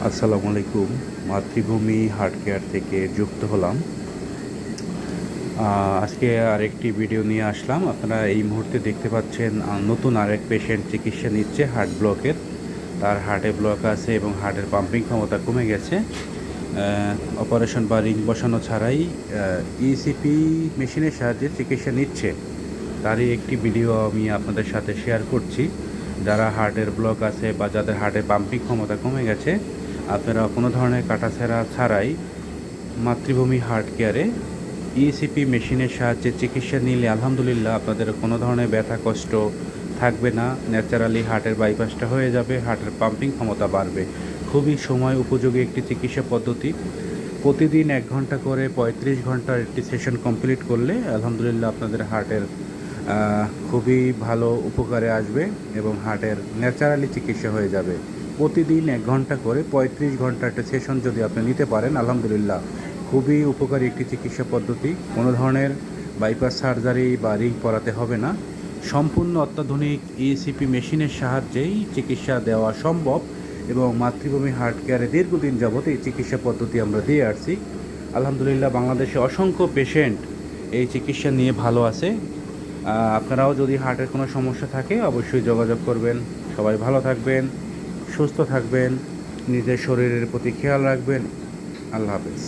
আসসালামু আলাইকুম। মাতৃভূমি হার্ট কেয়ার থেকে যুক্ত হলাম। আজকে আরেকটি ভিডিও নিয়ে আসলাম। আপনারা এই মুহূর্তে দেখতে পাচ্ছেন নতুন আরেক পেশেন্ট চিকিৎসা নিচ্ছে হার্ট ব্লকের। তার হার্টে ব্লক আছে এবং হার্টের পাম্পিং ক্ষমতা কমে গেছে। অপারেশন বা রিং বসানো ছাড়াই ইসিপি মেশিনের সাহায্যে চিকিৎসা নিচ্ছে। তারই একটি ভিডিও আমি আপনাদের সাথে শেয়ার করছি। যারা হার্টের ব্লক আছে বা যাদের হার্টের পাম্পিং ক্ষমতা কমে গেছে, আপনারা কোনো ধরনের কাটাছেঁড়া ছাড়াই মাতৃভূমি হার্ট কেয়ারে ইসিপি মেশিনের সাহায্যে চিকিৎসা নিলে আলহামদুলিল্লাহ আপনাদের কোনো ধরনের ব্যথা কষ্ট থাকবে না। ন্যাচারালি হার্টের বাইপাসটা হয়ে যাবে, হার্টের পাম্পিং ক্ষমতা বাড়বে। খুবই সময় উপযোগী একটি চিকিৎসা পদ্ধতি। প্রতিদিন 1 ঘন্টা করে 35 ঘন্টার একটি সেশন কমপ্লিট করলে আলহামদুলিল্লাহ আপনাদের হার্টের খুবই ভালো উপকারে আসবে এবং হার্টের ন্যাচারালি চিকিৎসা হয়ে যাবে। প্রতিদিন 1 ঘন্টা করে 35 ঘন্টা একটা সেশন যদি আপনি নিতে পারেন আলহামদুলিল্লাহ খুবই উপকারী একটি চিকিৎসা পদ্ধতি। কোনো ধরনের বাইপাস সার্জারি বা রিং পরাতে হবে না। সম্পূর্ণ অত্যাধুনিক ইসিপি মেশিনের সাহায্যেই চিকিৎসা দেওয়া সম্ভব এবং মাতৃভূমি হার্ট কেয়ারে দীর্ঘদিন যাবত এই চিকিৎসা পদ্ধতি আমরা দিয়ে আসছি। আলহামদুলিল্লাহ বাংলাদেশে অসংখ্য পেশেন্ট এই চিকিৎসা নিয়ে ভালো আছে। আপনারাও যদি হার্টের কোনো সমস্যা থাকে অবশ্যই যোগাযোগ করবেন। সবাই ভালো থাকবেন, সুস্থ থাকবেন, নিজের শরীরের প্রতি খেয়াল রাখবেন। আল্লাহ হাফেজ।